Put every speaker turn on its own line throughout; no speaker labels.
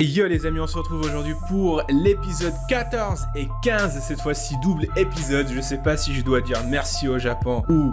Et yo les amis, on se retrouve aujourd'hui pour l'épisode 14 et 15, cette fois-ci double épisode. Je sais pas si je dois dire merci au Japon ou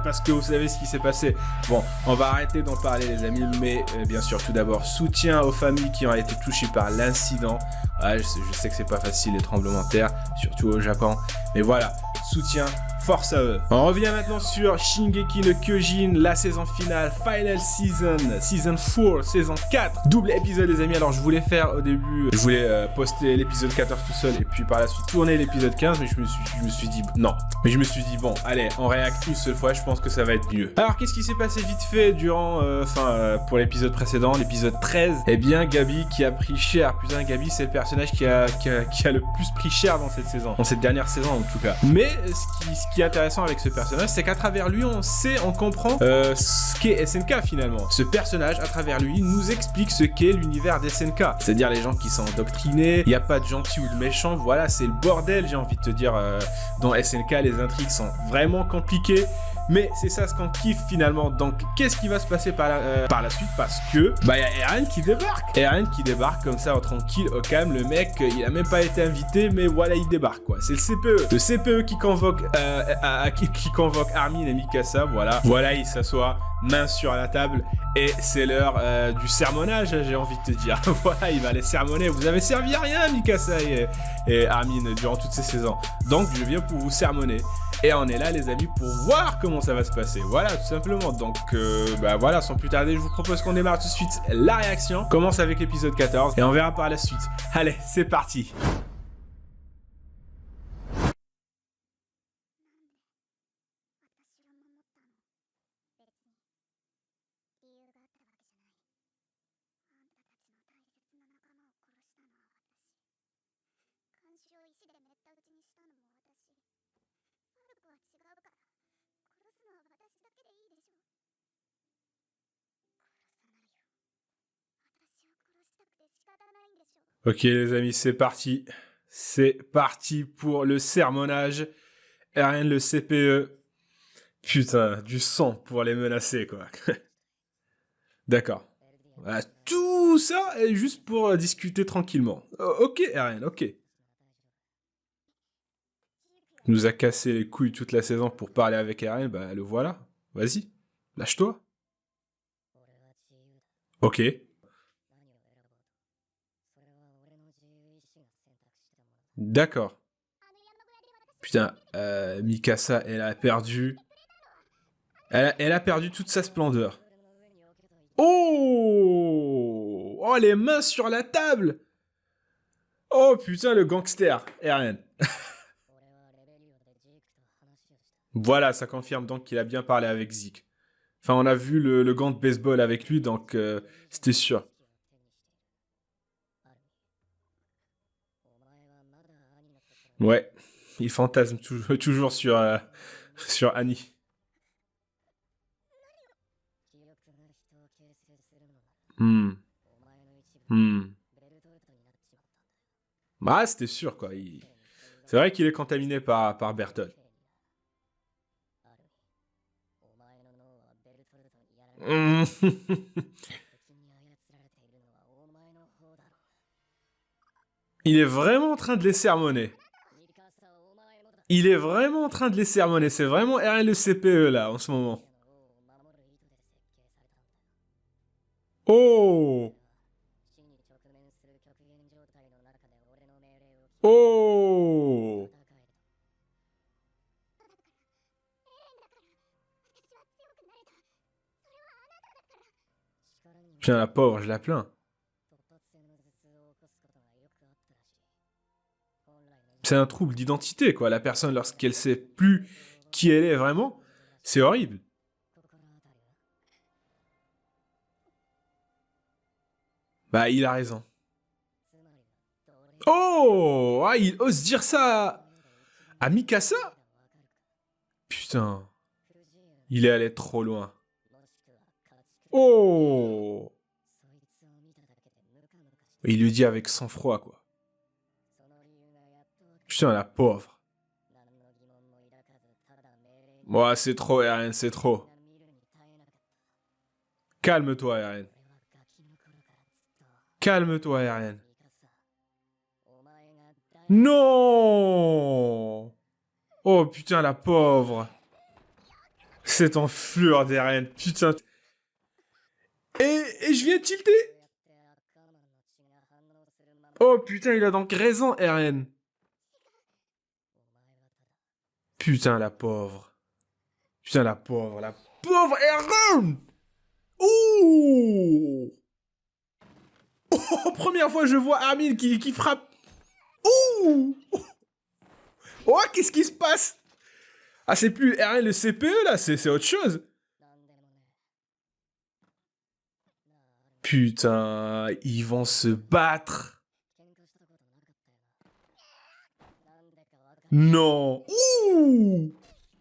parce que vous savez ce qui s'est passé. Bon, on va arrêter d'en parler les amis, mais bien sûr tout d'abord soutien aux familles qui ont été touchées par l'incident. Ouais, je sais que c'est pas facile les tremblements de terre, surtout au Japon, mais voilà, soutien. Force à eux. On revient maintenant sur Shingeki no Kyojin, la saison finale, final season, season 4, saison 4, double épisode les amis. Alors je voulais faire au début, je voulais poster l'épisode 14 tout seul et puis par la suite tourner l'épisode 15, mais je me suis dit non. Mais je me suis dit bon, allez, on réacte une seule fois, je pense que ça va être mieux. Alors qu'est-ce qui s'est passé vite fait durant, pour l'épisode précédent, l'épisode 13? Eh bien Gabi qui a pris cher. Putain, Gabi c'est le personnage qui a le plus pris cher dans cette saison, dans cette dernière saison en tout cas. Mais ce qui est intéressant avec ce personnage, c'est qu'à travers lui, on comprend ce qu'est SNK finalement. Ce personnage, à travers lui, nous explique ce qu'est l'univers d'SNK. C'est-à-dire les gens qui sont endoctrinés, il n'y a pas de gentils ou de méchants, voilà, c'est le bordel, j'ai envie de te dire. Dans SNK, les intrigues sont vraiment compliquées. Mais c'est ça ce qu'on kiffe finalement. Donc qu'est-ce qui va se passer par la suite? Parce que y a Eren qui débarque. Eren qui débarque comme ça tranquille, au calme. Le mec il a même pas été invité, mais voilà il débarque quoi. C'est le CPE. Le CPE qui convoque Armin et Mikasa. Voilà il s'assoit, main sur la table. Et c'est l'heure du sermonnage, j'ai envie de te dire. Voilà, il va les sermonner. Vous avez servi à rien, Mikasa et Armin, durant toutes ces saisons. Donc, je viens pour vous sermonner. Et on est là, les amis, pour voir comment ça va se passer. Voilà, tout simplement. Donc, voilà, sans plus tarder, je vous propose qu'on démarre tout de suite la réaction. On commence avec l'épisode 14 et on verra par la suite. Allez, c'est parti. Ok les amis, c'est parti. C'est parti pour le sermonnage. Eren le CPE. Putain, du sang pour les menacer quoi. D'accord. Voilà, tout ça est juste pour discuter tranquillement. Ok Eren, ok. Il nous a cassé les couilles toute la saison pour parler avec Eren, le voilà. Vas-y, lâche-toi. Ok. D'accord. Putain, Mikasa, elle a perdu... Elle a perdu toute sa splendeur. Oh! Oh, les mains sur la table! Oh, putain, le gangster, Eren. Voilà, ça confirme donc qu'il a bien parlé avec Zeke. Enfin, on a vu le gant de baseball avec lui, donc c'était sûr. Ouais, il fantasme toujours sur Annie. Hmm. Hmm. Bah, c'était sûr, quoi. C'est vrai qu'il est contaminé par Bertolt. Hmm. Il est vraiment en train de les sermonner. Il est vraiment en train de les sermonner. C'est vraiment Eren le CPE, là, en ce moment. Oh! Oh! Putain, la pauvre, je la plains. C'est un trouble d'identité, quoi. La personne, lorsqu'elle sait plus qui elle est vraiment, c'est horrible. Bah, il a raison. Oh! Ah, il ose dire ça à Mikasa? Putain, il est allé trop loin. Oh! Il lui dit avec sang-froid, quoi. Putain, la pauvre. Moi, c'est trop, Eren, c'est trop. Calme-toi, Eren. Calme-toi, Eren. Non! Oh putain, la pauvre. Cette enflure d'Eren, putain. Et je viens tilter. Oh putain, il a donc raison, Eren. Putain, la pauvre. Putain, la pauvre, Eren. Ouh. Oh, première fois je vois Armin qui frappe. Ouh. Oh, qu'est-ce qui se passe? Ah, c'est plus Eren le CPE, là, c'est autre chose. Putain, ils vont se battre. Non. Ouh.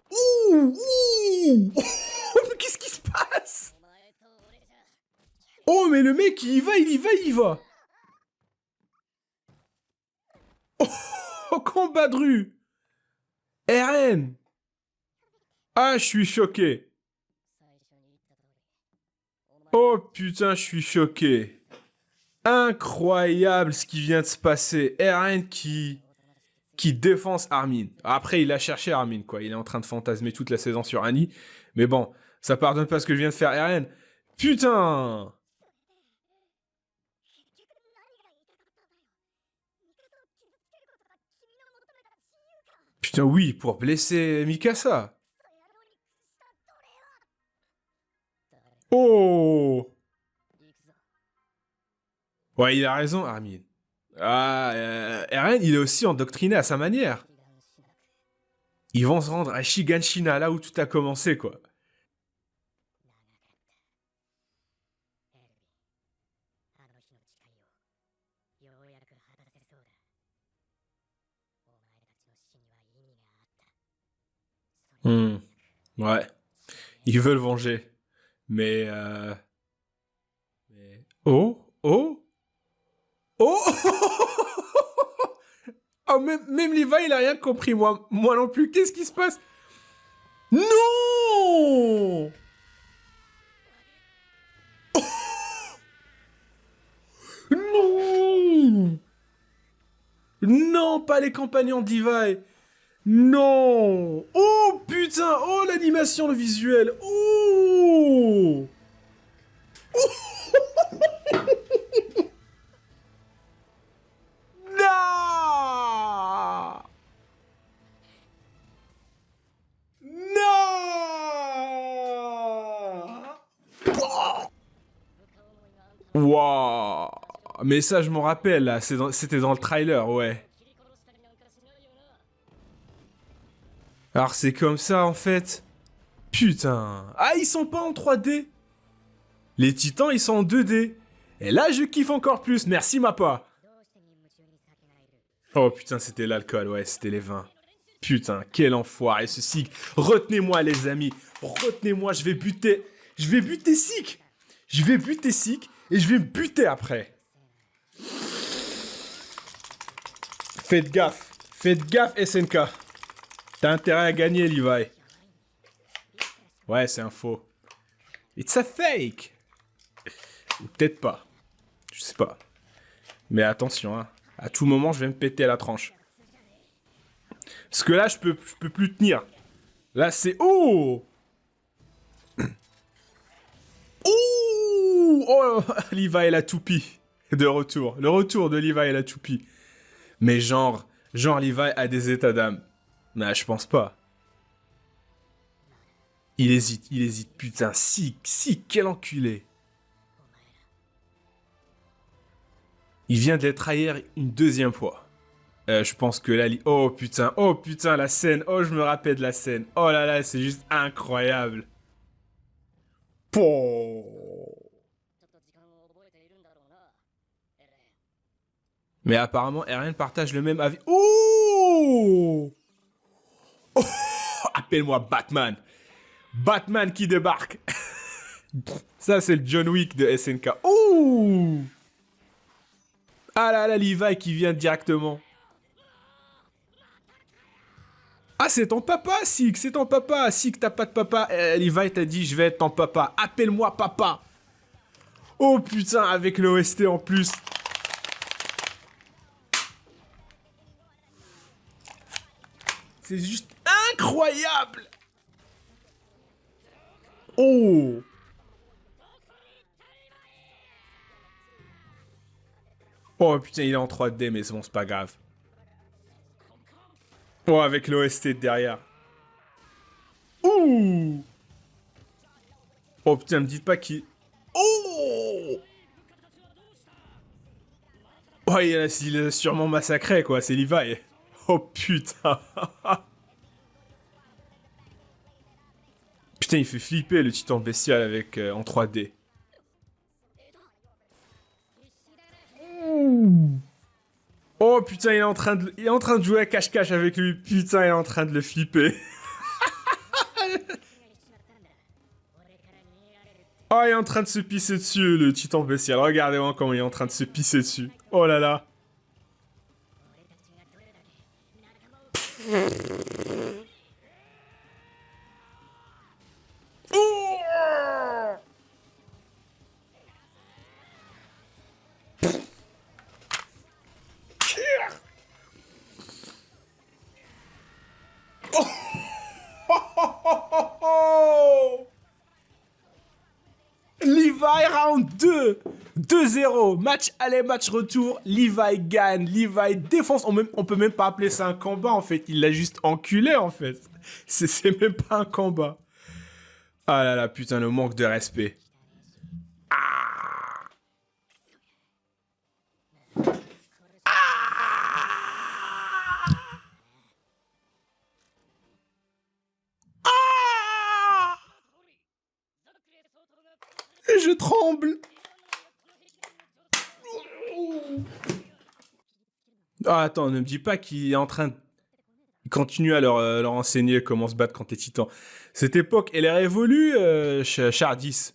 Ouh. Ouh. Mais qu'est-ce qui se passe? Oh, mais le mec, il y va. Oh, combat de rue. Eren. Ah, je suis choqué. Oh putain, je suis choqué. Incroyable ce qui vient de se passer. Eren qui défonce Armin. Après, il a cherché Armin, quoi. Il est en train de fantasmer toute la saison sur Annie. Mais bon, ça pardonne pas ce que je viens de faire, Eren. Putain! Putain, oui, pour blesser Mikasa. Oh! Ouais, il a raison, Armin. Ah, Eren, il est aussi endoctriné à sa manière. Ils vont se rendre à Shiganshina, là où tout a commencé, quoi. Ouais. Ils veulent venger. Mais... Oh! Oh! Oh! Oh, même Levi, il a rien compris, moi non plus. Qu'est-ce qui se passe? Non! Non! Non, pas les compagnons d'Levi. Non! Oh putain! Oh l'animation, le visuel! Oh! Non! Non! Waouh! Mais ça, je m'en rappelle, là. C'était dans le trailer, ouais. Alors, c'est comme ça, en fait. Putain. Ah, ils sont pas en 3D. Les titans, ils sont en 2D. Et là, je kiffe encore plus. Merci, Mappa. Oh, putain, c'était l'alcool, ouais, c'était les vins. Putain, quel enfoiré, ce Sig. Retenez-moi, les amis. Retenez-moi, je vais buter Sig. Je vais buter Sig et je vais me buter après. Faites gaffe, SNK. T'as intérêt à gagner, Levi. Ouais, c'est un faux. It's a fake. Ou peut-être pas. Je sais pas. Mais attention, hein. À tout moment, je vais me péter la tranche. Parce que là, je peux plus tenir. Là, c'est... Oh! Ouh! Oh! Levi et la toupie. De retour. Le retour de Levi et la toupie. Mais genre Levi a des états d'âme. Nah, je pense pas. Il hésite. Putain, si, quel enculé. Il vient de les trahir une deuxième fois. Je pense que là... Oh putain, la scène. Oh, je me rappelle de la scène. Oh là là, c'est juste incroyable. Pouh. Mais apparemment, Eren partage le même avis. Oh! Oh! Appelle-moi Batman. Batman qui débarque. Ça, c'est le John Wick de SNK. Ouh! Ah là là, Levi qui vient directement. Ah, c'est ton papa, Sig, c'est ton papa. Sig, t'as pas de papa. Levi t'a dit, je vais être ton papa. Appelle-moi papa. Oh putain, avec l'OST en plus. C'est juste incroyable. Oh. Oh putain, il est en 3D, mais c'est bon, c'est pas grave. Oh, avec l'OST derrière. Ouh. Oh putain, me dites pas qu'il... Oh. Oh, il a sûrement massacré, quoi, c'est Levi. Oh putain. Putain, il fait flipper le titan bestial avec en 3D. Ouh. Oh putain, il est en train de jouer à cache-cache avec lui. Putain, il est en train de le flipper. Oh, il est en train de se pisser dessus, le titan bestial. Regardez-moi comment il est en train de se pisser dessus. Oh là là. Levi round 2. 2-0. Match aller, match retour. Levi gagne. Levi défonce. On peut même pas appeler ça un combat en fait. Il l'a juste enculé en fait. C'est même pas un combat. Ah là là, putain, le manque de respect. Ah. Ah. Ah. Je tremble. Ah, attends, ne me dis pas qu'il est en train de... Il continue à leur enseigner comment se battre quand t'es titan. Cette époque, elle est révolue, Chardis.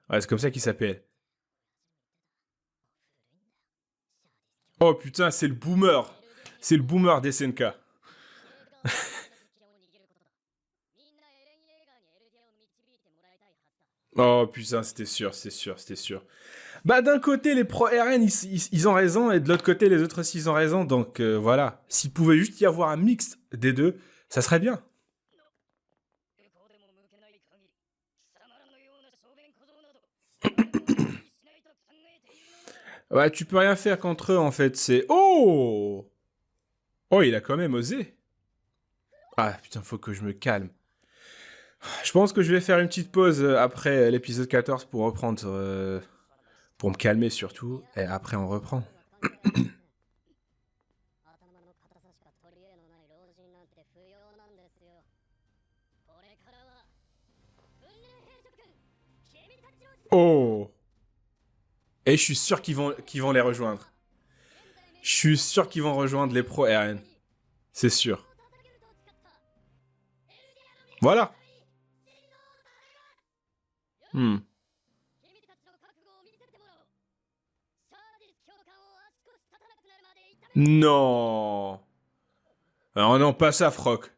Ouais, c'est comme ça qu'il s'appelle. Oh putain, c'est le boomer. C'est le boomer des SNK. Oh putain, c'était sûr, c'était sûr, c'était sûr. Bah d'un côté, les pro RN, ils ont raison, et de l'autre côté, les autres aussi, ils ont raison. Donc voilà, s'il pouvait juste y avoir un mix des deux, ça serait bien. Ouais, tu peux rien faire contre eux, en fait, c'est... Oh. Oh, il a quand même osé. Ah putain, faut que je me calme. Je pense que je vais faire une petite pause après l'épisode 14 pour reprendre... pour me calmer surtout, et après on reprend. Oh. Et je suis sûr qu'ils vont les rejoindre. Je suis sûr qu'ils vont rejoindre les pros RN. C'est sûr. Voilà. Hmm. Non. Alors non, pas ça, Froc.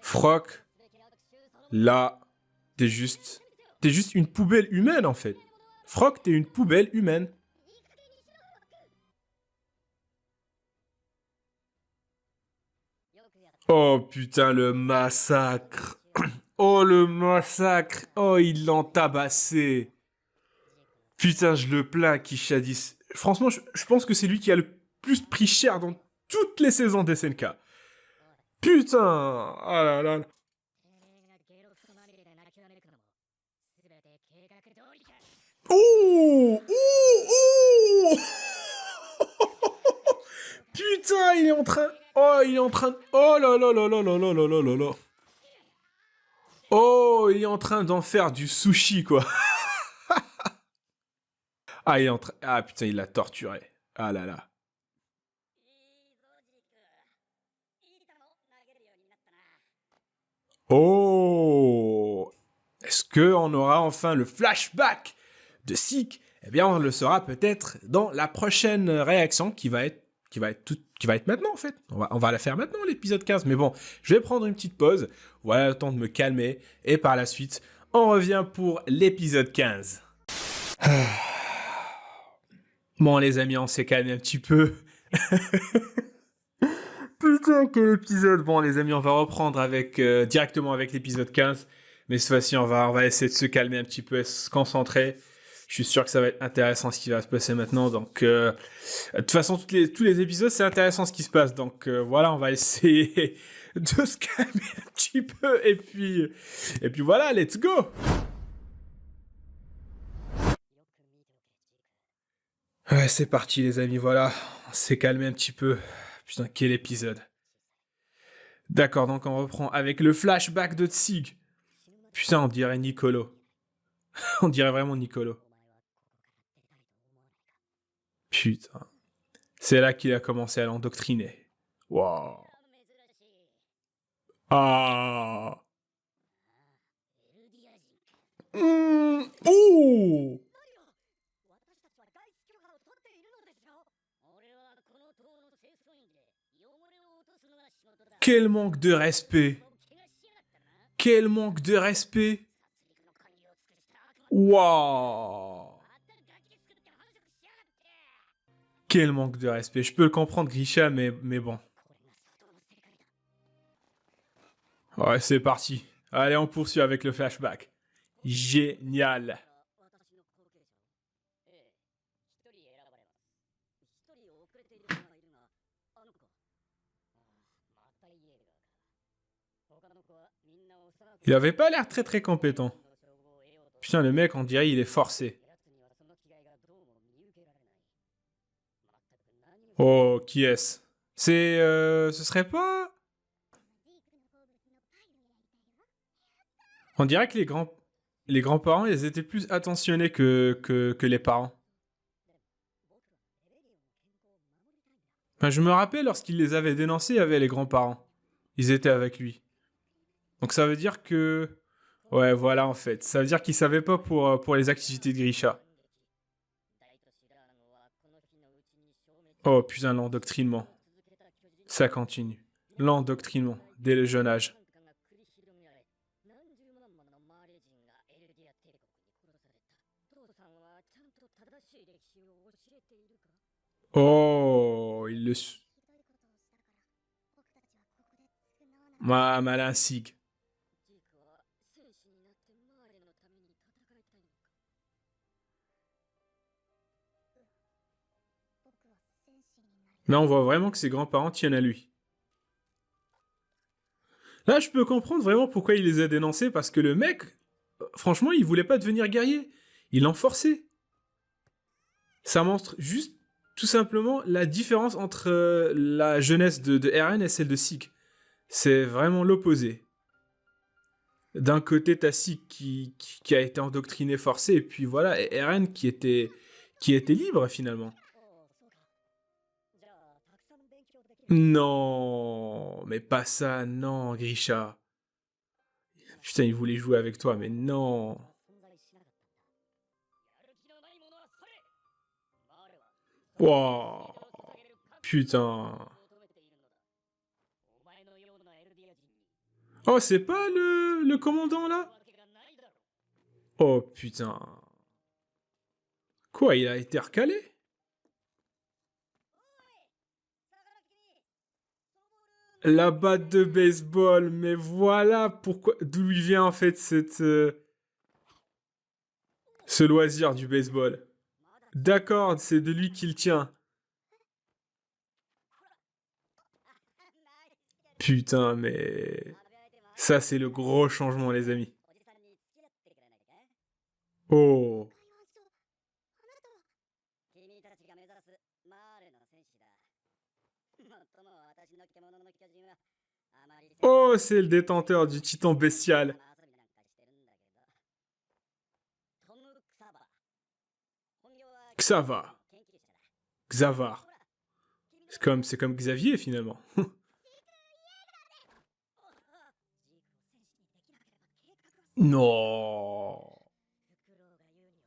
Froc, là, t'es juste une poubelle humaine, en fait. Froc, t'es une poubelle humaine. Oh putain, le massacre. Oh le massacre. Oh, ils l'ont tabassé. Putain, je le plains, Kishadis. Franchement, je pense que c'est lui qui a le plus pris cher dans toutes les saisons d'SNK. Putain. Ah là là. Oh. Oh. Oh. Putain, il est en train... Oh, il est en train... Oh là là là là là là là là là là. Oh, il est en train d'en faire du sushi, quoi. Ah, il est en train... Ah, putain, il l'a torturé. Ah là là. Oh. Est-ce qu'on aura enfin le flashback de Zeke? Eh bien, on le saura peut-être dans la prochaine réaction qui va être maintenant, en fait. On va la faire maintenant, l'épisode 15. Mais bon, je vais prendre une petite pause. Voilà le temps de me calmer. Et par la suite, on revient pour l'épisode 15. Bon, les amis, on s'est calmé un petit peu. Putain, quel épisode! Bon, les amis, on va reprendre avec directement avec l'épisode 15. Mais cette fois-ci, on va essayer de se calmer un petit peu et se concentrer. Je suis sûr que ça va être intéressant ce qui va se passer maintenant. Donc, de toute façon, tous les épisodes, c'est intéressant ce qui se passe. Donc, voilà, on va essayer de se calmer un petit peu. Et puis voilà, let's go! Ouais, c'est parti, les amis, voilà. On s'est calmé un petit peu. Putain, quel épisode. D'accord, donc on reprend avec le flashback de Tzig. Putain, on dirait Nicolo. On dirait vraiment Nicolo. Putain. C'est là qu'il a commencé à l'endoctriner. Waouh. Ah. Oh. Quel manque de respect. Quel manque de respect. Waouh. Quel manque de respect. Je peux le comprendre, Grisha, mais bon. Ouais, c'est parti. Allez, on poursuit avec le flashback. Génial. Il avait pas l'air très très compétent. Putain, le mec, on dirait il est forcé. Oh, qui est-ce? C'est... ce serait pas... On dirait que les grands-parents, ils étaient plus attentionnés que les parents. Enfin, je me rappelle, lorsqu'il les avait dénoncés, il y avait les grands-parents. Ils étaient avec lui. Donc ça veut dire que... Ouais, voilà, en fait. Ça veut dire qu'il savait pas pour les activités de Grisha. Oh, putain, l'endoctrinement. Ça continue. L'endoctrinement, dès le jeune âge. Oh, il le... Malin Sig. Là, on voit vraiment que ses grands-parents tiennent à lui. Là, je peux comprendre vraiment pourquoi il les a dénoncés, parce que le mec, franchement, il voulait pas devenir guerrier. Il l'en forçait. Ça montre juste, tout simplement, la différence entre la jeunesse de Eren et celle de Sig. C'est vraiment l'opposé. D'un côté, t'as Sig qui a été endoctriné, forcé, et puis voilà, et Eren qui était libre, finalement. Non, mais pas ça, non, Grisha. Putain, il voulait jouer avec toi, mais non. Wow. Putain. Oh, c'est pas le commandant là? Oh putain. Quoi, il a été recalé? La batte de baseball, mais voilà pourquoi. D'où lui vient en fait ce loisir du baseball. D'accord, c'est de lui qu'il tient. Putain, mais. Ça, c'est le gros changement, les amis. Oh. Oh, c'est le détenteur du titan bestial. Xava. Xavar. C'est comme Xavier, finalement. Non.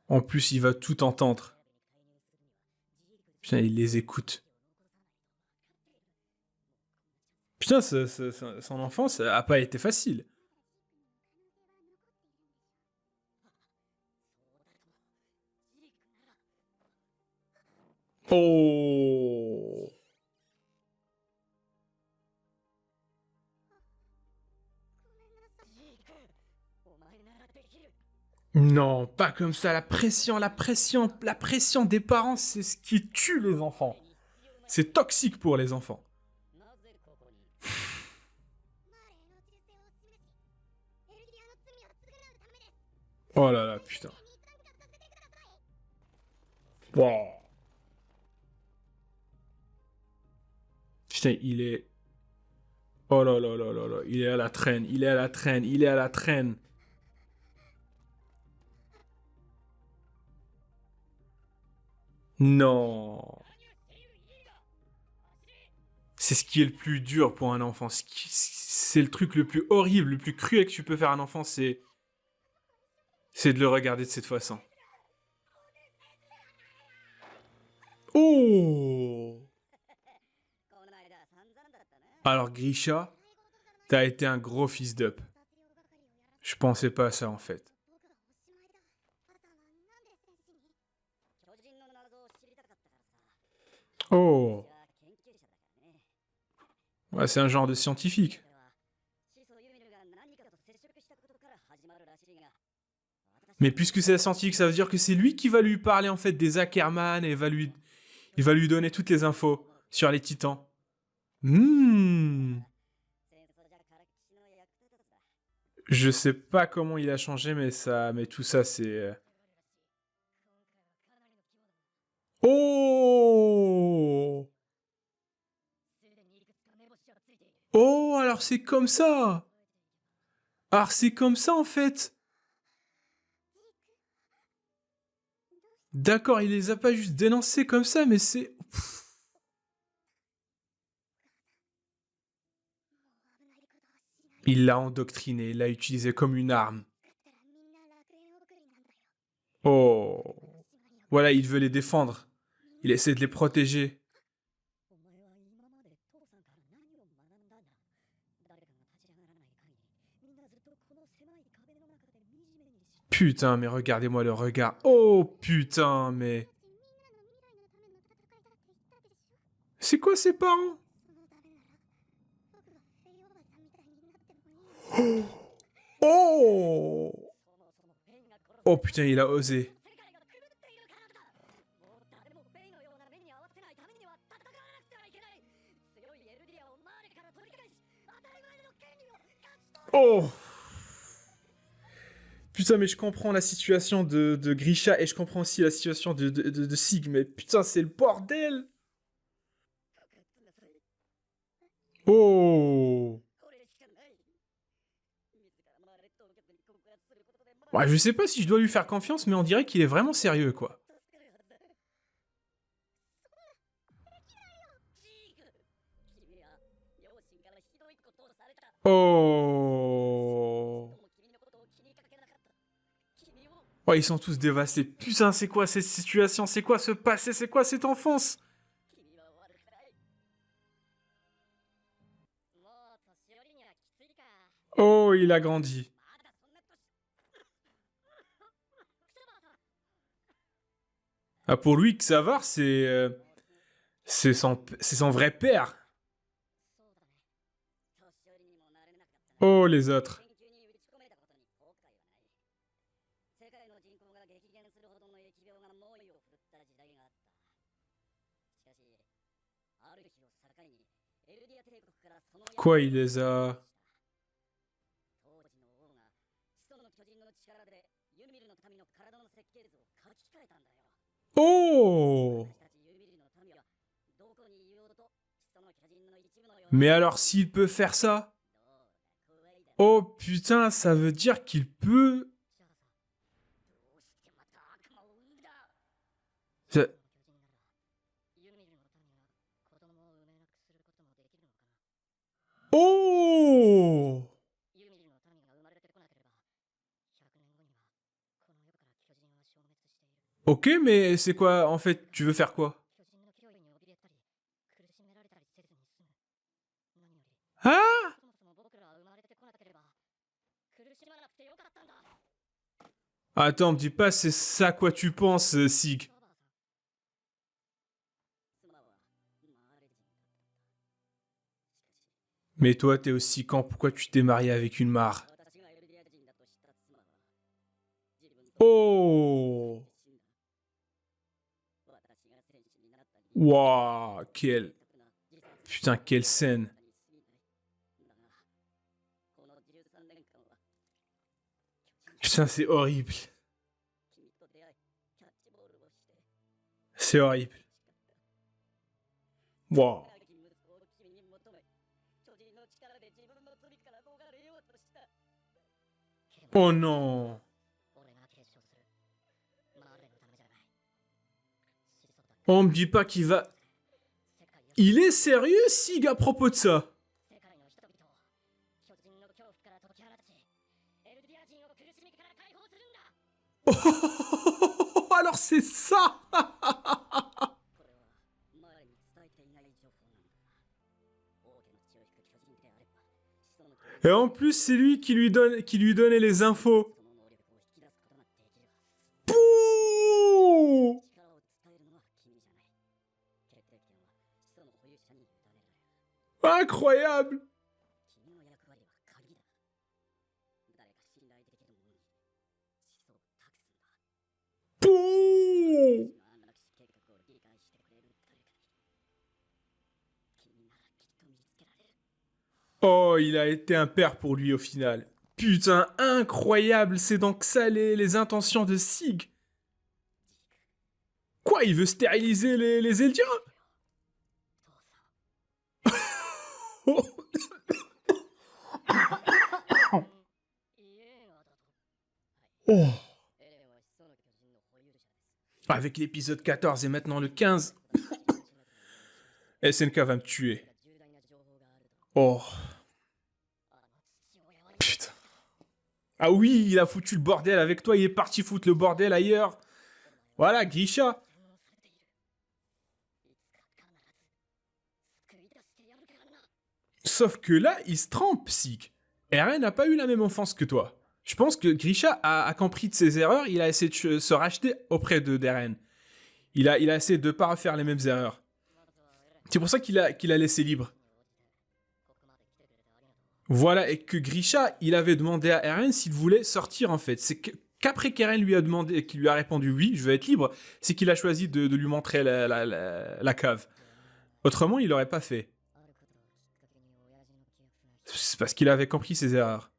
En plus, il va tout entendre. Putain, il les écoute. Putain, son enfance a pas été facile. Oh. Non, pas comme ça. La pression des parents, c'est ce qui tue les enfants. C'est toxique pour les enfants. Oh là là, putain. Wow. Putain, il est... Oh là là là là là, il est à la traîne, il est à la traîne, il est à la traîne. Non. C'est ce qui est le plus dur pour un enfant. C'est le truc le plus horrible, le plus cruel que tu peux faire à un enfant, c'est de le regarder de cette façon. Oh. Alors Grisha, t'as été un gros fils d'up. Je pensais pas à ça en fait. Oh. Ouais, c'est un genre de scientifique. Mais puisque c'est un scientifique, ça veut dire que c'est lui qui va lui parler en fait des Ackerman et il va lui donner toutes les infos sur les titans. Hmm. Je sais pas comment il a changé, mais tout ça c'est. Oh. Oh, alors c'est comme ça. Alors c'est comme ça en fait. D'accord, il les a pas juste dénoncés comme ça, mais c'est. Il l'a endoctriné, il l'a utilisé comme une arme. Oh. Voilà, il veut les défendre. Il essaie de les protéger. Putain, mais regardez-moi le regard. Oh putain, mais... C'est quoi ses parents? Oh. Oh putain, il a osé. Oh. Putain, mais je comprends la situation de Grisha et je comprends aussi la situation de Sig, mais putain, c'est le bordel. Oh. Ouais, je sais pas si je dois lui faire confiance, mais on dirait qu'il est vraiment sérieux, quoi. Oh. Oh, ils sont tous dévastés. Putain, c'est quoi cette situation? C'est quoi ce passé? C'est quoi cette enfance? Oh, il a grandi. Ah, pour lui, Xavar, c'est son vrai père. Oh, les autres. Quoi, il les a... Oh. Mais alors, s'il peut faire ça... Oh putain, ça veut dire qu'il peut... Ça- Oh. Ok, mais c'est quoi, en fait, tu veux faire quoi? Ah. Attends, me dis pas, c'est ça quoi tu penses, Sig. Mais toi, t'es aussi quand pourquoi tu t'es marié avec une mare? Oh! Waouh, quelle... Putain, quelle scène. Putain, c'est horrible. C'est horrible. Waouh. Oh non. On me dit pas qu'il va... Il est sérieux, Sig, à propos de ça? Oh, alors c'est ça. Et en plus, c'est lui qui lui donnait les infos. Pouh! Incroyable! Pouh! Oh, il a été un père pour lui au final. Putain, incroyable, c'est donc ça les intentions de Sig. Quoi, il veut stériliser les Eldiens? Oh. Oh. Avec l'épisode 14 et maintenant le 15, SNK va me tuer. Oh. Putain. Ah oui, il a foutu le bordel avec toi, il est parti foutre le bordel ailleurs. Voilà, Grisha. Sauf que là, il se trompe, Sig. Eren n'a pas eu la même enfance que toi. Je pense que Grisha a compris de ses erreurs, il a essayé de se racheter auprès d'Eren. Il a essayé de ne pas refaire les mêmes erreurs. C'est pour ça qu'il a laissé libre. Voilà, et que Grisha, il avait demandé à Eren s'il voulait sortir en fait. C'est qu'après qu'Eren lui a demandé, qu'il lui a répondu oui, je veux être libre, c'est qu'il a choisi de lui montrer la cave. Autrement, il l'aurait pas fait. C'est parce qu'il avait compris ses erreurs.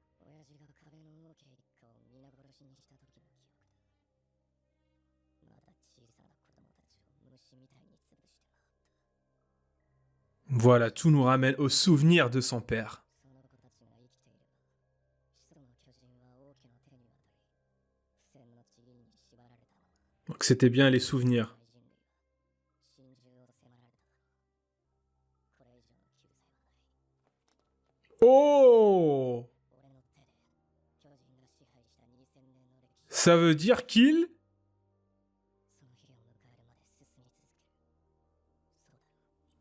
Voilà, tout nous ramène au souvenir de son père. Donc c'était bien les souvenirs. Oh! Ça veut dire qu'il...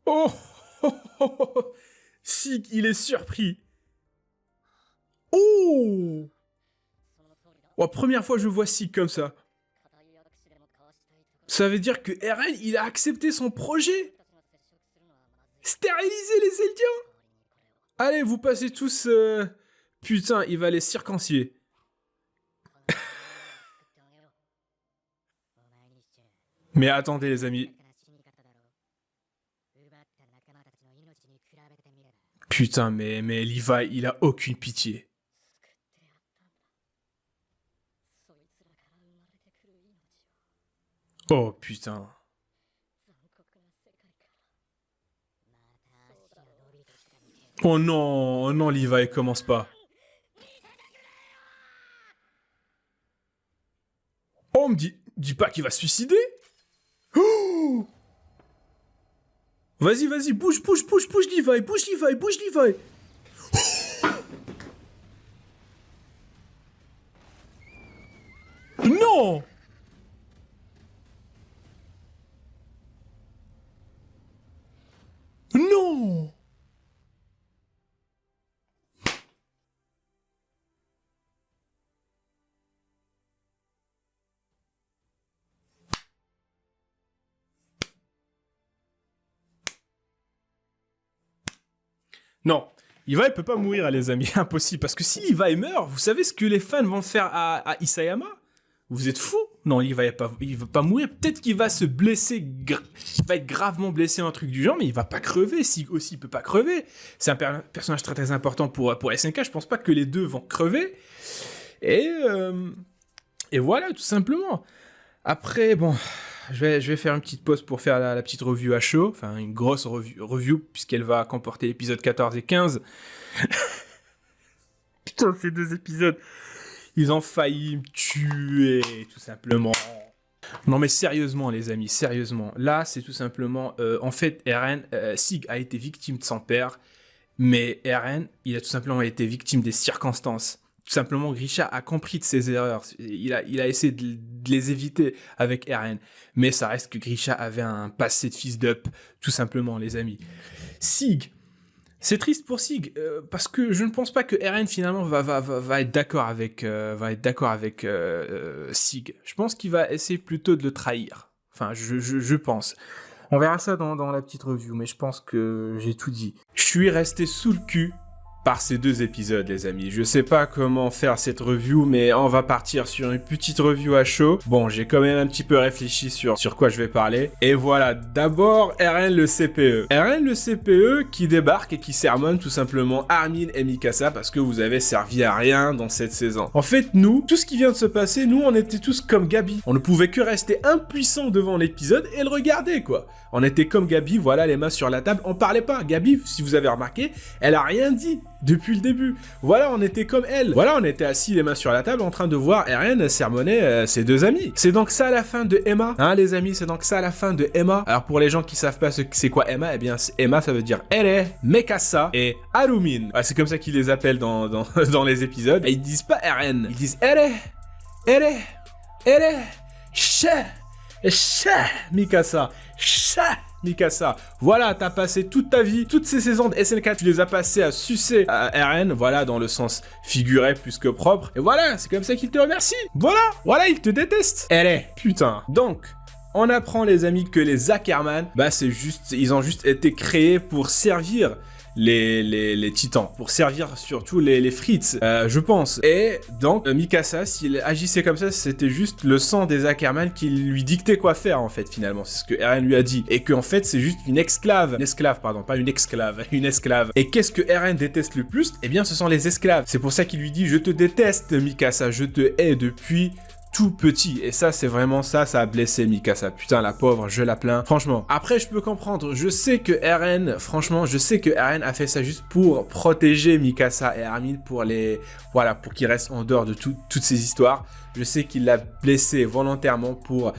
Oh! Si, il est surpris. Oh! Oh, première fois que je vois Sig comme ça. Ça veut dire que Eren, il a accepté son projet. Stériliser les Eldiens. Allez, vous passez tous... Putain, il va les circoncier. Mais attendez les amis. Putain, mais Levi, il a aucune pitié. Oh putain. Oh non, oh non Levi, commence pas. Oh, me dis pas qu'il va se suicider. Oh, vas-y, vas-y, bouge Levi, bouge Levi. Non. Non. Non, Levi peut pas mourir, les amis, impossible. Parce que si Levi meurt, vous savez ce que les fans vont faire à Isayama? Vous êtes fous? Non, il va pas mourir. Peut-être qu'il va se blesser, il va être gravement blessé, un truc du genre, mais il va pas crever. Sig aussi, il peut pas crever. C'est un personnage très très important pour SNK. Je pense pas que les deux vont crever. Et voilà, tout simplement. Après, bon, je vais faire une petite pause pour faire la petite review à chaud. Enfin, une grosse review, puisqu'elle va comporter l'épisode 14 et 15. Putain, ces 2 épisodes, ils ont failli me tuer, tout simplement. Non mais sérieusement les amis, sérieusement. Là, c'est tout simplement... en fait, Sig a été victime de son père, mais Eren, il a tout simplement été victime des circonstances. Tout simplement, Grisha a compris de ses erreurs. Il a essayé de les éviter avec Eren. Mais ça reste que Grisha avait un passé de fils d'up, tout simplement, les amis. Sig, c'est triste pour Sig, parce que je ne pense pas que Eren, finalement, va être d'accord avec, Sig. Je pense qu'il va essayer plutôt de le trahir. Enfin, je pense. On verra ça dans la petite review, mais je pense que j'ai tout dit. Je suis resté sous le cul par ces 2 épisodes, les amis. Je sais pas comment faire cette review, mais on va partir sur une petite review à chaud. Bon, j'ai quand même un petit peu réfléchi sur quoi je vais parler. Et voilà, d'abord, Eren le CPE. Eren le CPE qui débarque et qui sermonne tout simplement Armin et Mikasa parce que vous avez servi à rien dans cette saison. En fait, nous, tout ce qui vient de se passer, nous, on était tous comme Gabi. On ne pouvait que rester impuissants devant l'épisode et le regarder, quoi. On était comme Gabi, voilà, les mains sur la table. On parlait pas. Gabi, si vous avez remarqué, elle a rien dit depuis le début. Voilà, on était comme elle. Voilà, on était assis les mains sur la table en train de voir Eren sermonner ses 2 amis. C'est donc ça la fin de Emma, hein les amis, c'est donc ça la fin de Emma. Alors pour les gens qui savent pas c'est quoi Emma, eh bien Emma ça veut dire Ere, Mikasa et Armin. Ah, c'est comme ça qu'ils les appellent dans les épisodes. Et ils disent pas Eren, ils disent Ere, Mikasa, Mikasa. Voilà, t'as passé toute ta vie, toutes ces saisons de SNK, tu les as passées à sucer à Eren, voilà, dans le sens figuré plus que propre. Et voilà, c'est comme ça qu'il te remercie. Voilà, il te déteste. Putain. Donc, on apprend les amis que les Ackerman, bah c'est juste, ils ont juste été créés pour servir les titans, pour servir surtout les Fritz, je pense. Et donc, Mikasa, s'il agissait comme ça, c'était juste le sang des Ackerman qui lui dictait quoi faire, en fait, finalement. C'est ce que Eren lui a dit. Et qu'en fait, c'est juste une esclave. Une esclave. Et qu'est-ce que Eren déteste le plus? Eh bien, ce sont les esclaves. C'est pour ça qu'il lui dit, je te déteste, Mikasa, je te hais depuis tout petit. Et ça, c'est vraiment ça a blessé Mikasa. Putain, la pauvre, je la plains. Franchement. Après, je peux comprendre. Je sais que Eren a fait ça juste pour protéger Mikasa et Armin pour qu'ils restent en dehors de toutes ces histoires. Je sais qu'il l'a blessée volontairement pour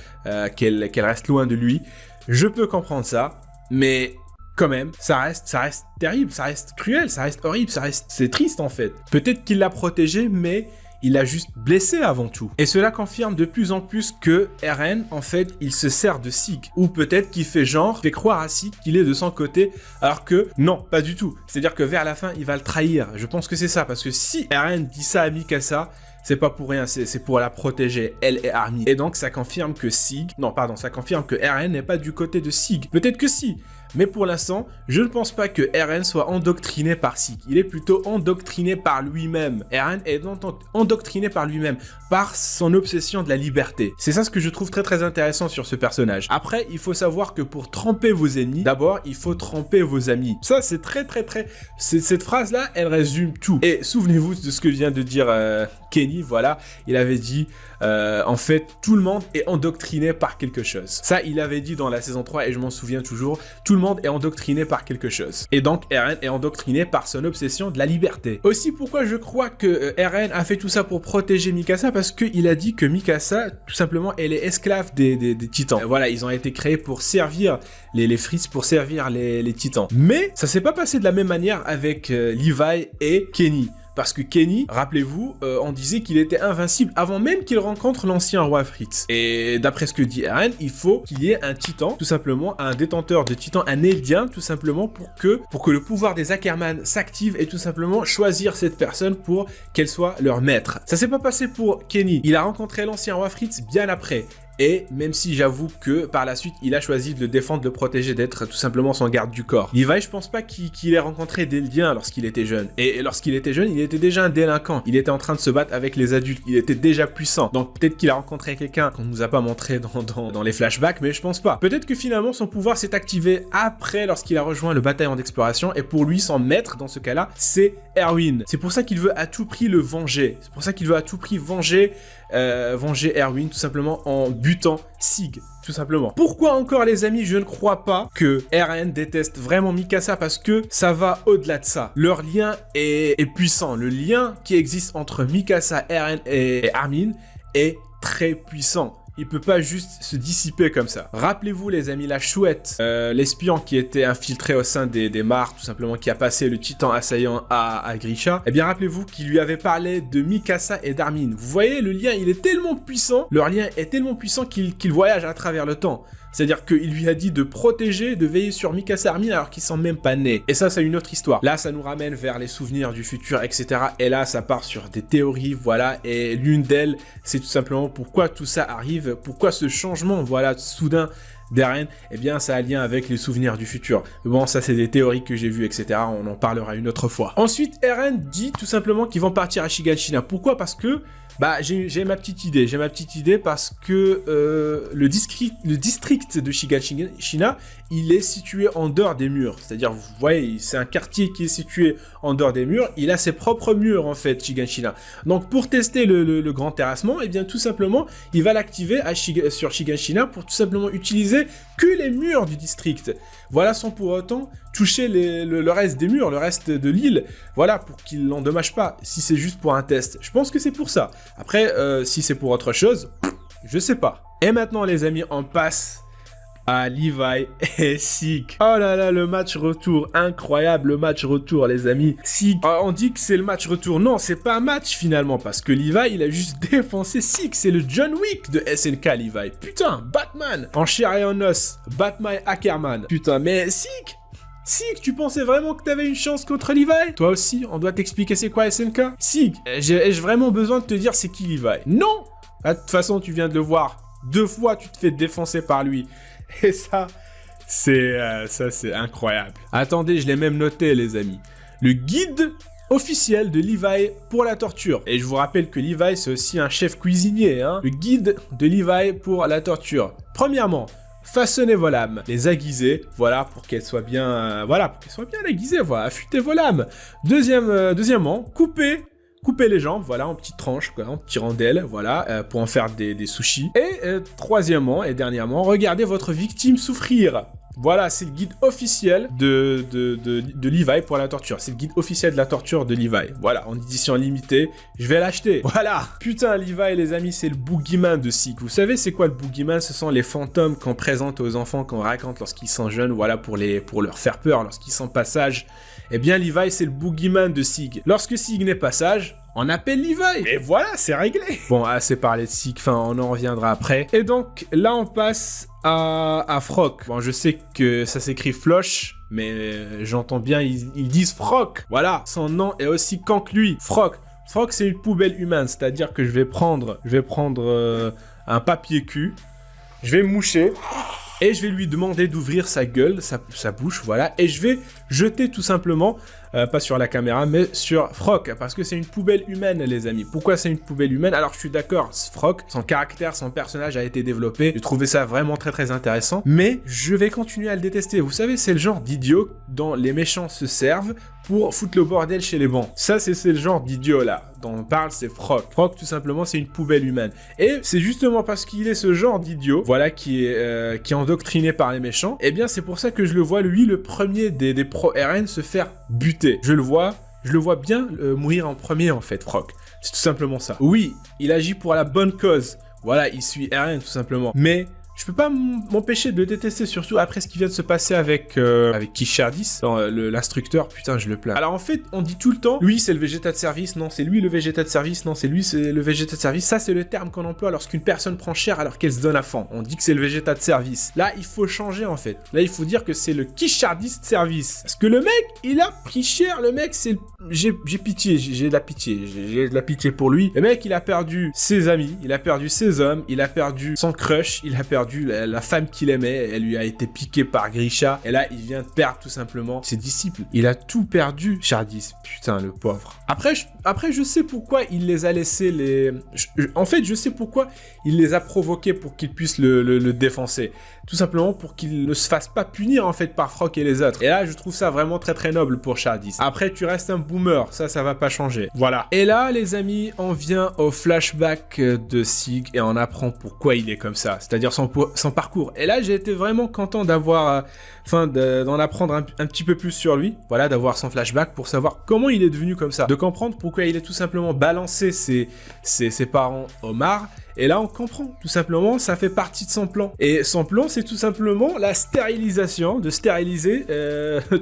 qu'elle reste loin de lui. Je peux comprendre ça. Mais quand même, ça reste terrible, ça reste cruel, ça reste horrible, c'est triste en fait. Peut-être qu'il l'a protégée, mais il l'a juste blessé avant tout. Et cela confirme de plus en plus que Eren, en fait, il se sert de Sig. Ou peut-être qu'il fait croire à Sig qu'il est de son côté, alors que non, pas du tout. C'est-à-dire que vers la fin, il va le trahir. Je pense que c'est ça, parce que si Eren dit ça à Mikasa, c'est pas pour rien, c'est pour la protéger, elle et Armin. Et donc ça confirme que Eren n'est pas du côté de Sig. Peut-être que si. Mais pour l'instant, je ne pense pas que Eren soit endoctriné par Sig. Il est plutôt endoctriné par lui-même. Eren est endoctriné par lui-même, par son obsession de la liberté. C'est ça ce que je trouve très très intéressant sur ce personnage. Après, il faut savoir que pour tromper vos ennemis, d'abord, il faut tromper vos amis. Ça, c'est très très très... Cette phrase-là, elle résume tout. Et souvenez-vous de ce que vient de dire Kenny, voilà. Il avait dit... en fait, tout le monde est endoctriné par quelque chose. Ça, il avait dit dans la saison 3 et je m'en souviens toujours. Tout le monde est endoctriné par quelque chose. Et donc, Eren est endoctriné par son obsession de la liberté. Aussi, pourquoi je crois que Eren a fait tout ça pour protéger Mikasa? Parce qu'il a dit que Mikasa, tout simplement, elle est esclave des titans. Voilà, ils ont été créés pour servir les Fritz, pour servir les titans. Mais ça s'est pas passé de la même manière avec Levi et Kenny. Parce que Kenny, rappelez-vous, on disait qu'il était invincible avant même qu'il rencontre l'ancien roi Fritz. Et d'après ce que dit Eren, il faut qu'il y ait un titan, tout simplement, un détenteur de titan, un Eldien, tout simplement, pour que le pouvoir des Ackerman s'active et tout simplement choisir cette personne pour qu'elle soit leur maître. Ça s'est pas passé pour Kenny. Il a rencontré l'ancien roi Fritz bien après. Et même si j'avoue que par la suite, il a choisi de le défendre, de le protéger, d'être tout simplement son garde du corps. Levi, je pense pas qu'il ait rencontré des liens lorsqu'il était jeune. Et lorsqu'il était jeune, il était déjà un délinquant. Il était en train de se battre avec les adultes. Il était déjà puissant. Donc peut-être qu'il a rencontré quelqu'un qu'on nous a pas montré dans les flashbacks, mais je pense pas. Peut-être que finalement, son pouvoir s'est activé après lorsqu'il a rejoint le bataillon d'exploration. Et pour lui, son maître, dans ce cas-là, c'est Erwin. C'est pour ça qu'il veut à tout prix le venger. C'est pour ça qu'il veut à tout prix venger Erwin, tout simplement en butant Sig, tout simplement. Pourquoi encore, les amis, je ne crois pas que Eren déteste vraiment Mikasa, parce que ça va au-delà de ça. Leur lien est puissant. Le lien qui existe entre Mikasa, Eren et Armin est très puissant. Il peut pas juste se dissiper comme ça. Rappelez-vous, les amis, la chouette, l'espion qui était infiltré au sein des Mards, tout simplement, qui a passé le titan assaillant à Grisha. Eh bien, rappelez-vous qu'il lui avait parlé de Mikasa et d'Armin. Vous voyez, le lien, il est tellement puissant, leur lien est tellement puissant qu'il voyage à travers le temps. C'est-à-dire qu'il lui a dit de protéger, de veiller sur Mikasa et Armin alors qu'ils sont même pas nés. Et ça, c'est une autre histoire. Là, ça nous ramène vers les souvenirs du futur, etc. Et là, ça part sur des théories, voilà. Et l'une d'elles, c'est tout simplement pourquoi tout ça arrive, pourquoi ce changement, voilà, soudain d'Eren, eh bien, ça a lien avec les souvenirs du futur. Mais bon, ça, c'est des théories que j'ai vues, etc. On en parlera une autre fois. Ensuite, Eren dit tout simplement qu'ils vont partir à Shiganshina. Pourquoi ? Parce que j'ai ma petite idée parce que le district de Shiganshina, il est situé en dehors des murs. C'est-à-dire, vous voyez, c'est un quartier qui est situé en dehors des murs. Il a ses propres murs, en fait, Shiganshina. Donc, pour tester le grand terrassement, eh bien, tout simplement, il va l'activer sur Shiganshina pour tout simplement utiliser que les murs du district. Voilà, sans pour autant toucher le reste des murs, le reste de l'île. Voilà, pour qu'il l'endommage pas, si c'est juste pour un test. Je pense que c'est pour ça. Après, si c'est pour autre chose, je sais pas. Et maintenant, les amis, on passe à Levi et Sig. Oh là là, le match retour, incroyable, le match retour, les amis. Sig, on dit que c'est le match retour. Non, c'est pas un match finalement, parce que Levi, il a juste défoncé Sig. C'est le John Wick de SNK, Levi. Putain, Batman, en chair et en os. Batman Ackerman. Putain, mais Sig, tu pensais vraiment que t'avais une chance contre Levi? Toi aussi, on doit t'expliquer c'est quoi SNK? Sig, ai-je vraiment besoin de te dire c'est qui Levi? Non! De toute façon, tu viens de le voir. 2 fois, tu te fais défoncer par lui. Et ça, c'est incroyable. Attendez, je l'ai même noté, les amis. Le guide officiel de Levi pour la torture. Et je vous rappelle que Levi, c'est aussi un chef cuisinier, hein. Le guide de Levi pour la torture. Premièrement, façonnez vos lames, les aiguisez, voilà, pour qu'elles soient bien, aiguisées, voilà, affûtez vos lames. Deuxièmement, coupez les jambes, voilà, en petites tranches, quoi, en petits rondelles, voilà, pour en faire des sushis. Et troisièmement et dernièrement, regardez votre victime souffrir. Voilà, c'est le guide officiel de Levi pour la torture. C'est le guide officiel de la torture de Levi. Voilà, en édition limitée, je vais l'acheter. Voilà. Putain, Levi, les amis, c'est le boogeyman de Sig. Vous savez, c'est quoi le boogeyman? Ce sont les fantômes qu'on présente aux enfants, qu'on raconte lorsqu'ils sont jeunes, voilà, pour leur faire peur, lorsqu'ils sont pas sages. Eh bien, Levi, c'est le boogeyman de Sig. Lorsque Sig n'est pas sage, on appelle Levi. Et voilà, c'est réglé. Bon, assez parlé de Sig, enfin, on en reviendra après. Et donc, là, on passe à Frock. Bon, je sais que ça s'écrit Floch, mais j'entends bien, ils disent Frock. Voilà, son nom est aussi con que lui. Frock. Frock, c'est une poubelle humaine, c'est-à-dire que je vais prendre un papier cul, je vais moucher, et je vais lui demander d'ouvrir sa gueule, sa bouche, voilà, et je vais jeter tout simplement, pas sur la caméra, mais sur Frock, parce que c'est une poubelle humaine, les amis. Pourquoi c'est une poubelle humaine? Alors, je suis d'accord, Frock, son caractère, son personnage a été développé, j'ai trouvé ça vraiment très très intéressant, mais je vais continuer à le détester. Vous savez, c'est le genre d'idiot dont les méchants se servent pour foutre le bordel chez les bons. Ça, c'est le genre d'idiot là dont on parle, c'est Frock. Frock, tout simplement, c'est une poubelle humaine. Et c'est justement parce qu'il est ce genre d'idiot, voilà, qui est endoctriné par les méchants, et bien c'est pour ça que je le vois, lui, le premier des pro-RN se faire buter. Je le vois bien mourir en premier, en fait, Frock. C'est tout simplement ça. Oui, il agit pour la bonne cause. Voilà, il suit RN, tout simplement. Mais je peux pas m'empêcher de le détester, surtout après ce qui vient de se passer avec Kishardis, l'instructeur, putain, je le plains. Alors en fait, on dit tout le temps, lui c'est le végéta de service, non, c'est lui le végéta de service, non, c'est lui c'est le végéta de service. Ça, c'est le terme qu'on emploie lorsqu'une personne prend cher alors qu'elle se donne à fond. On dit que c'est le végéta de service. Là, il faut changer en fait. Là, il faut dire que c'est le Kishardis de service. Parce que le mec, il a pris cher, le mec, c'est... J'ai pitié, j'ai de la pitié, j'ai de la pitié pour lui. Le mec, il a perdu ses amis, il a perdu ses hommes, il a perdu son crush, il a perdu la femme qu'il aimait, elle lui a été piquée par Grisha, et là, il vient de perdre tout simplement ses disciples. Il a tout perdu, Chardis. Putain, le pauvre. Après, je sais pourquoi il les a laissés en fait, je sais pourquoi il les a provoqués pour qu'ils puissent le défoncer. Tout simplement pour qu'il ne se fasse pas punir, en fait, par Froc et les autres. Et là, je trouve ça vraiment très très noble pour Chardis. Après, tu restes un boomer, ça va pas changer. Voilà. Et là, les amis, on vient au flashback de Sig et on apprend pourquoi il est comme ça. C'est-à-dire son parcours. Et là, j'ai été vraiment content d'avoir, d'en apprendre un petit peu plus sur lui. Voilà, d'avoir son flashback pour savoir comment il est devenu comme ça. De comprendre pourquoi il est tout simplement balancé ses parents au mar. Et là, on comprend, tout simplement, ça fait partie de son plan. Et son plan, c'est tout simplement la stérilisation, de stériliser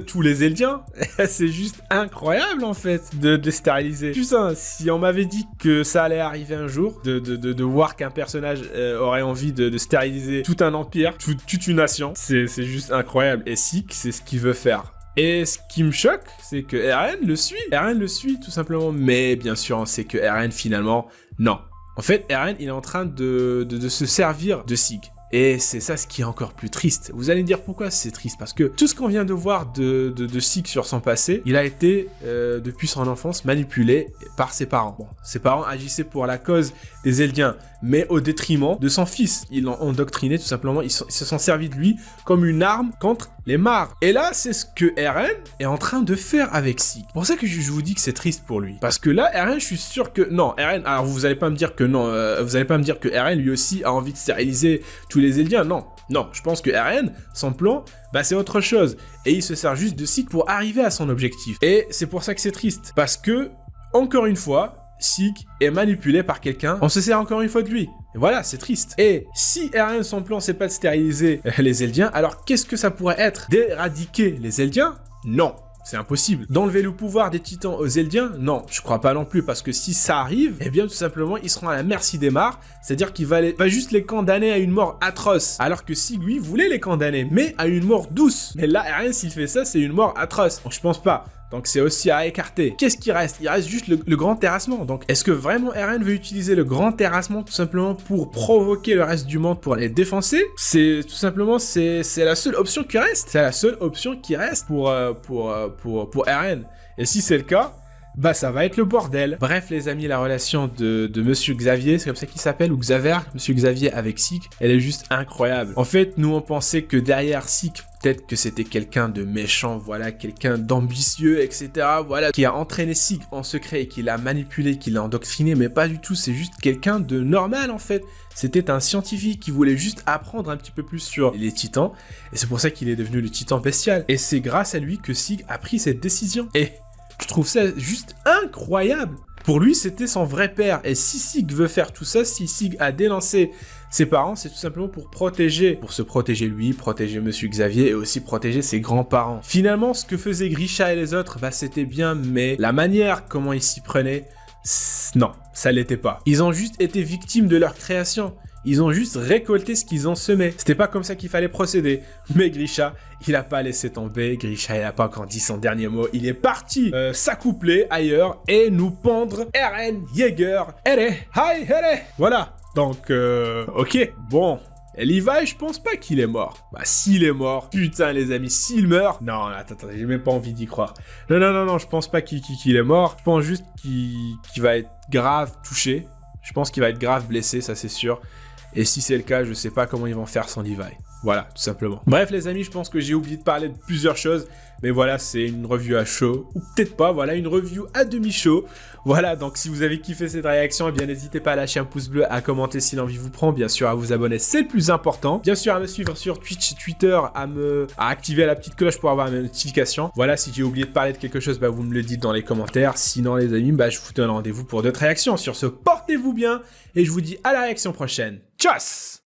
tous les Eldiens. C'est juste incroyable, en fait, de stériliser. Putain, si on m'avait dit que ça allait arriver un jour, de voir qu'un personnage aurait envie de stériliser tout un empire, toute une nation, c'est juste incroyable. Et Sig, c'est ce qu'il veut faire. Et ce qui me choque, c'est que Eren le suit. Eren le suit, tout simplement. Mais bien sûr, on sait que Eren, finalement, non. En fait, Eren, il est en train de se servir de Sig. Et c'est ça ce qui est encore plus triste. Vous allez me dire pourquoi c'est triste. Parce que tout ce qu'on vient de voir de Sig sur son passé, il a été, depuis son enfance, manipulé par ses parents. Bon, ses parents agissaient pour la cause des Eldiens, mais au détriment de son fils. Ils l'ont endoctriné, tout simplement. Ils se sont servis de lui comme une arme contre les Mars. Et là, c'est ce que Eren est en train de faire avec Sig. C'est pour ça que je vous dis que c'est triste pour lui. Parce que là, Eren, je suis sûr que... Non, Eren... Alors, vous allez pas me dire que non. Vous allez pas me dire que Eren, lui aussi, a envie de stériliser tous les Eldiens. Non. Non, je pense que Eren, son plan, bah c'est autre chose. Et il se sert juste de Sig pour arriver à son objectif. Et c'est pour ça que c'est triste. Parce que, encore une fois... Sig est manipulé par quelqu'un, on se sert encore une fois de lui. Et voilà, c'est triste. Et si Eren, son plan, c'est pas de stériliser les Eldiens, alors qu'est-ce que ça pourrait être? D'éradiquer les Eldiens? Non. C'est impossible. D'enlever le pouvoir des titans aux Eldiens? Non, je crois pas non plus, parce que si ça arrive, eh bien tout simplement, ils seront à la merci des Mars, c'est-à-dire qu'il va juste les condamner à une mort atroce, alors que Sig, lui, voulait les condamner, mais à une mort douce. Mais là, Eren, s'il fait ça, c'est une mort atroce. Donc je pense pas. Donc c'est aussi à écarter. Qu'est-ce qui reste? Il reste juste le grand terrassement. Donc est-ce que vraiment Eren veut utiliser le grand terrassement tout simplement pour provoquer le reste du monde pour les défoncer? C'est tout simplement c'est la seule option qui reste. C'est la seule option qui reste pour Eren. Et si c'est le cas, bah ça va être le bordel. Bref les amis, la relation de Monsieur Xavier, c'est comme ça qu'il s'appelle, ou Xaver, Monsieur Xavier avec Sig, elle est juste incroyable. En fait, nous on pensait que derrière Sig, peut-être que c'était quelqu'un de méchant, voilà, quelqu'un d'ambitieux, etc. Voilà, qui a entraîné Sig en secret et qui l'a manipulé, qui l'a endoctriné, mais pas du tout, c'est juste quelqu'un de normal en fait. C'était un scientifique qui voulait juste apprendre un petit peu plus sur les titans, et c'est pour ça qu'il est devenu le titan bestial. Et c'est grâce à lui que Sig a pris cette décision. Et je trouve ça juste incroyable. Pour lui, c'était son vrai père. Et si Sig veut faire tout ça, si Sig a dénoncé ses parents, c'est tout simplement pour se protéger lui, protéger Monsieur Xavier et aussi protéger ses grands-parents. Finalement, ce que faisaient Grisha et les autres, bah c'était bien, mais la manière comment ils s'y prenaient, non, ça l'était pas. Ils ont juste été victimes de leur création. Ils ont juste récolté ce qu'ils ont semé. C'était pas comme ça qu'il fallait procéder. Mais Grisha, il a pas laissé tomber. Grisha, il a pas encore dit son dernier mot. Il est parti s'accoupler ailleurs et nous pendre Eren Yeager. Voilà. Donc, ok. Bon. Et Levi, je pense pas qu'il est mort. Bah, s'il est mort, putain, les amis, s'il meurt... Non, attends, j'ai même pas envie d'y croire. Non, je pense pas qu'il est mort. Je pense juste qu'il va être grave touché. Je pense qu'il va être grave blessé, ça c'est sûr. Et si c'est le cas, je sais pas comment ils vont faire sans Levi. Voilà, tout simplement. Bref les amis, je pense que j'ai oublié de parler de plusieurs choses. Mais voilà, c'est une review à chaud. Ou peut-être pas, voilà, une review à demi-chaud. Voilà, donc si vous avez kiffé cette réaction, eh bien n'hésitez pas à lâcher un pouce bleu, à commenter si l'envie vous prend. Bien sûr, à vous abonner, c'est le plus important. Bien sûr, à me suivre sur Twitch, Twitter, à activer la petite cloche pour avoir mes notifications. Voilà, si j'ai oublié de parler de quelque chose, bah vous me le dites dans les commentaires. Sinon les amis, bah je vous donne rendez-vous pour d'autres réactions. Sur ce, portez-vous bien et je vous dis à la réaction prochaine. Tchuss!